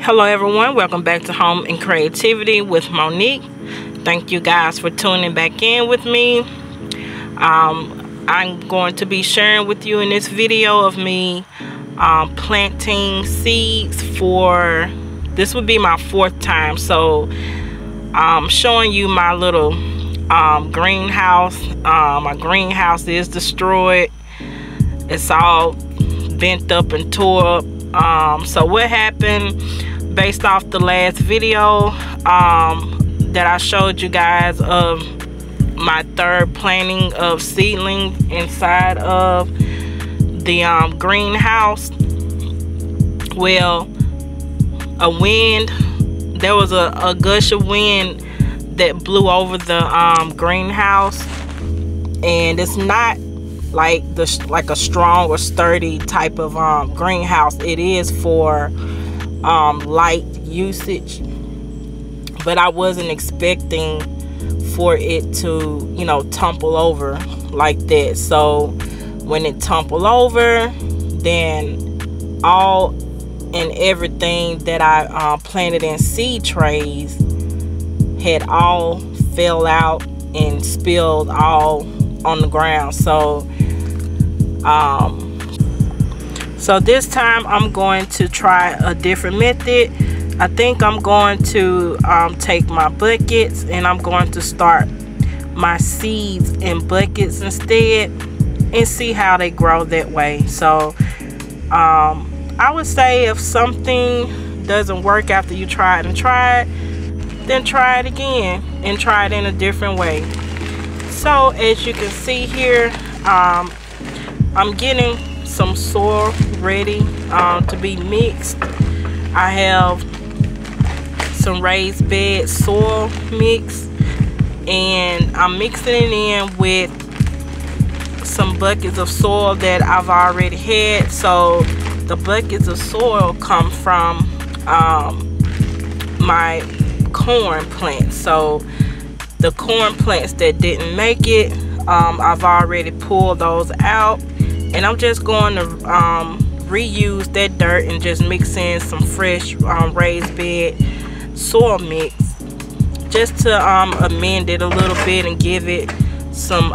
Hello everyone, welcome back to Home and Creativity with Monique. Thank you guys for tuning back in with me. I'm going to be sharing with you in this video of me planting seeds for, this would be my fourth time. So I'm showing you my little greenhouse. My greenhouse is destroyed. It's all bent up and tore up. So what happened based off the last video that I showed you guys of my third planting of seedling inside of the greenhouse. Well, there was a gush of wind that blew over the greenhouse, and it's not like a strong or sturdy type of greenhouse. It is for light usage, but I wasn't expecting for it to, you know, tumble over like that. So when it tumbled over, then all and everything that I planted in seed trays had all fell out and spilled all on the ground. So this time I'm going to try a different method. I think I'm going to take my buckets and I'm going to start my seeds in buckets instead and see how they grow that way. So I would say if something doesn't work after you try it, then try it again and try it in a different way. So as you can see here, I'm getting some soil ready to be mixed. I have some raised bed soil mix, and I'm mixing it in with some buckets of soil that I've already had. So the buckets of soil come from my corn plants. So the corn plants that didn't make it, I've already pulled those out, and I'm just going to reuse that dirt and just mix in some fresh raised bed soil mix, just to amend it a little bit and give it some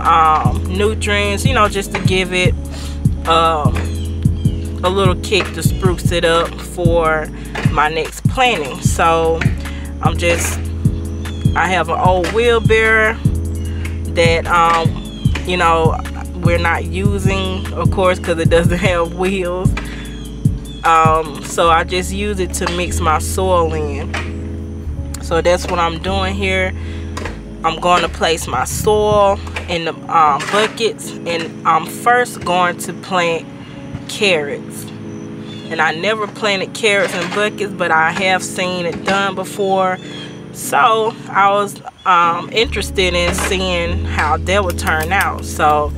nutrients, you know, just to give it a little kick to spruce it up for my next planting. So I have an old wheelbarrow that you know, we're not using, of course, because it doesn't have wheels. So I just use it to mix my soil in. So that's what I'm doing here. I'm going to place my soil in the buckets, and I'm first going to plant carrots. And I never planted carrots in buckets, but I have seen it done before. So I was interested in seeing how that would turn out. So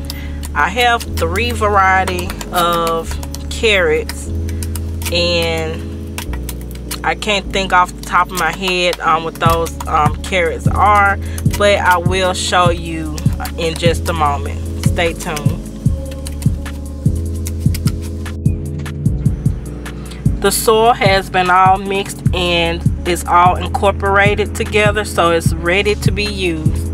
I have 3 varieties of carrots, and I can't think off the top of my head what those carrots are, but I will show you in just a moment. Stay tuned. The soil has been all mixed and it's all incorporated together, so it's ready to be used.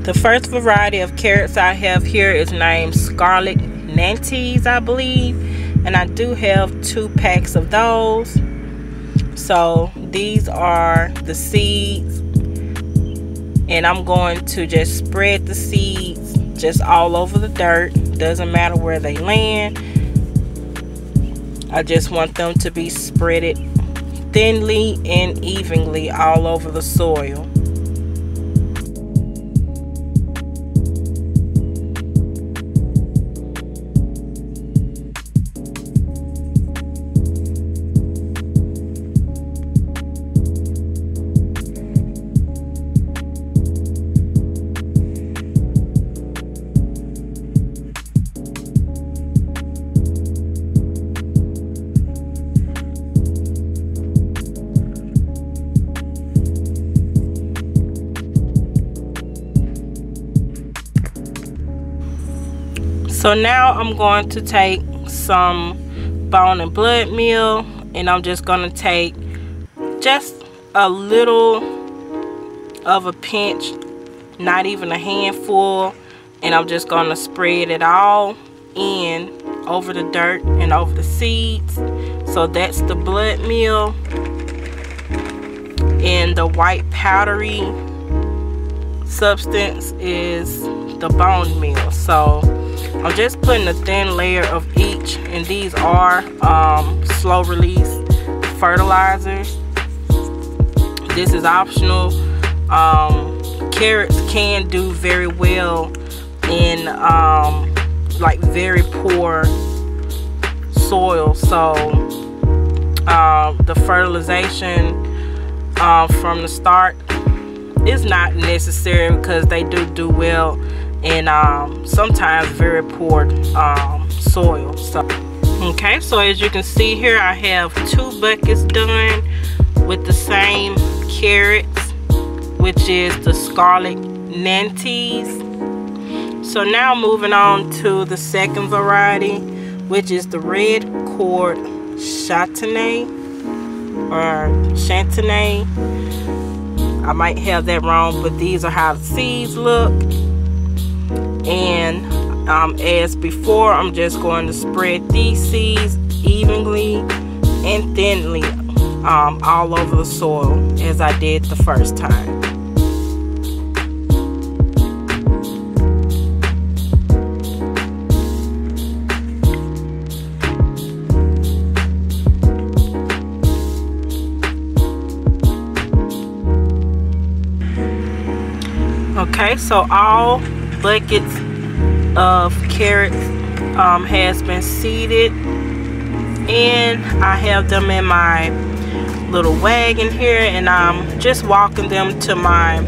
The first variety of carrots I have here is named Scarlet Nantes, I believe, and I do have 2 packs of those. So these are the seeds, and I'm going to just spread the seeds just all over the dirt. Doesn't matter where they land. I just want them to be spreaded thinly and evenly all over the soil. So now I'm going to take some bone and blood meal, and I'm just going to take just a little of a pinch, not even a handful, and I'm just going to spread it all in over the dirt and over the seeds. So that's the blood meal, and the white powdery substance is the bone meal. So I'm just putting a thin layer of each, and these are slow release fertilizers. This is optional. Carrots can do very well in like very poor soil, so the fertilization from the start is not necessary, because they do well in sometimes very poor soil. So okay, so as you can see here, I have 2 buckets done with the same carrots, which is the Scarlet Nantes. So now moving on to the second variety, which is the red cord Chantenay or Chantenay. I might have that wrong, but these are how the seeds look. And as before, I'm just going to spread these seeds evenly and thinly all over the soil, as I did the first time. Okay, so all buckets of carrots has been seeded, and I have them in my little wagon here, and I'm just walking them to my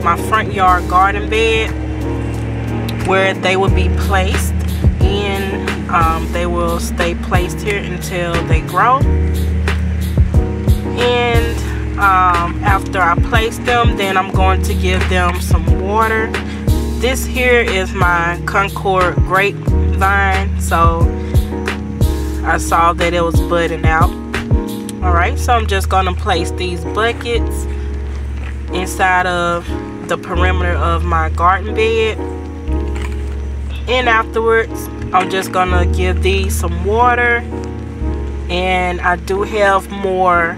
my front yard garden bed, where they will be placed, and they will stay placed here until they grow. And after I place them, then I'm going to give them some water. This here is my Concord grapevine, so I saw that it was budding out. Alright, so I'm just going to place these buckets inside of the perimeter of my garden bed, and afterwards I'm just going to give these some water. And I do have more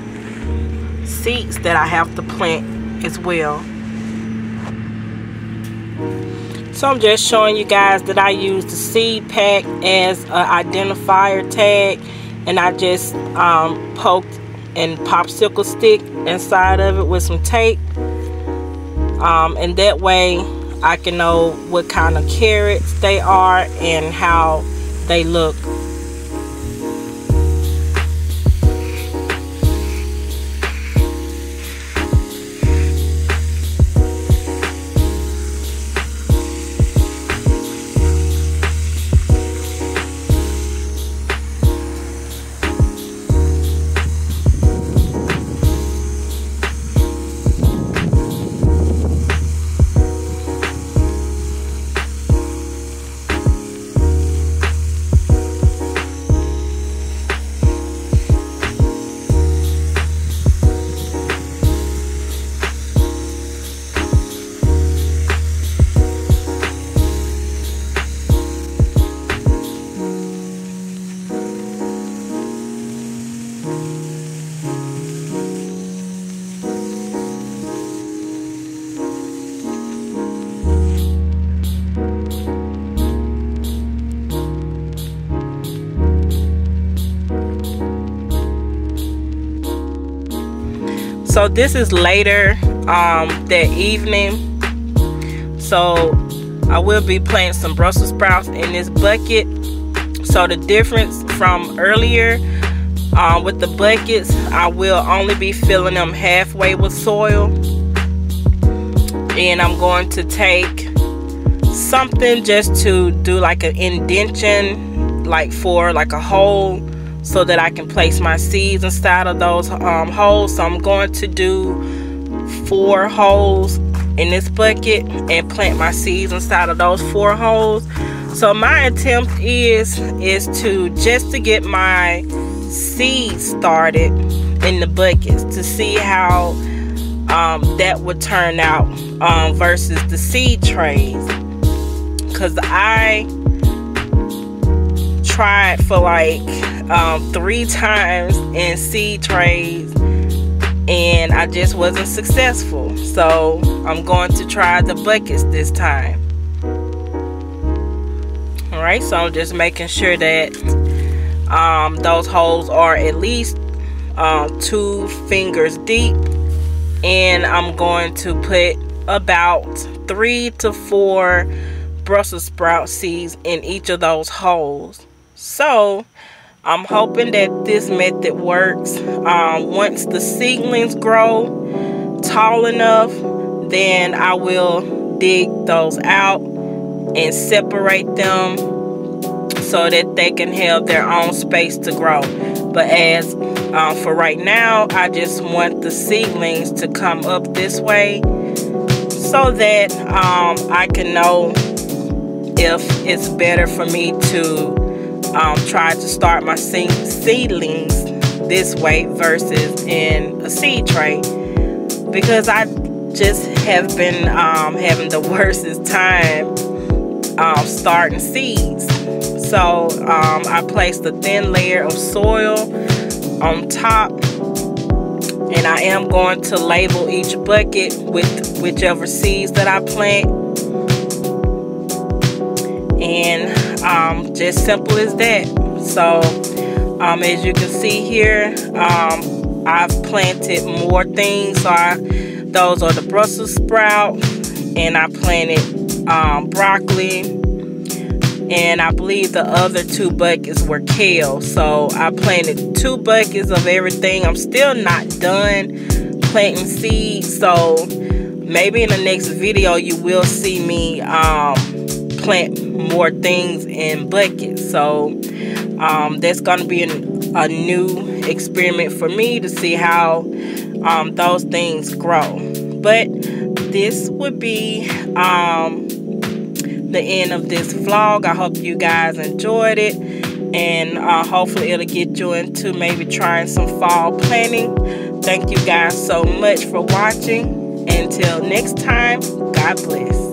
seeds that I have to plant as well. So I'm just showing you guys that I use the seed pack as an identifier tag, and I just poked and popsicle stick inside of it with some tape, and that way I can know what kind of carrots they are and how they look. So this is later that evening. So I will be planting some Brussels sprouts in this bucket. So the difference from earlier with the buckets, I will only be filling them halfway with soil. And I'm going to take something just to do like an indentation, like for like a hole, so that I can place my seeds inside of those holes. So I'm going to do 4 holes in this bucket and plant my seeds inside of those 4 holes. So my attempt is to just to get my seeds started in the buckets, to see how that would turn out versus the seed trays, because I tried for like 3 times in seed trays and I just wasn't successful. So I'm going to try the buckets this time. Alright, so I'm just making sure that those holes are at least 2 fingers deep, and I'm going to put about 3 to 4 Brussels sprout seeds in each of those holes. So I'm hoping that this method works. Once the seedlings grow tall enough, then I will dig those out and separate them so that they can have their own space to grow. But as for right now, I just want the seedlings to come up this way so that I can know if it's better for me to try to start my seedlings this way versus in a seed tray, because I just have been having the worstest time starting seeds. So I placed a thin layer of soil on top, and I am going to label each bucket with whichever seeds that I plant. And just simple as that. So as you can see here, I've planted more things. So those are the Brussels sprout, and I planted broccoli, and I believe the other 2 buckets were kale. So I planted 2 buckets of everything. I'm still not done planting seeds, so maybe in the next video you will see me plant more things in buckets. So that's going to be a new experiment for me to see how those things grow. But this would be the end of this vlog. I hope you guys enjoyed it, and hopefully it'll get you into maybe trying some fall planting. Thank you guys so much for watching. Until next time, God bless.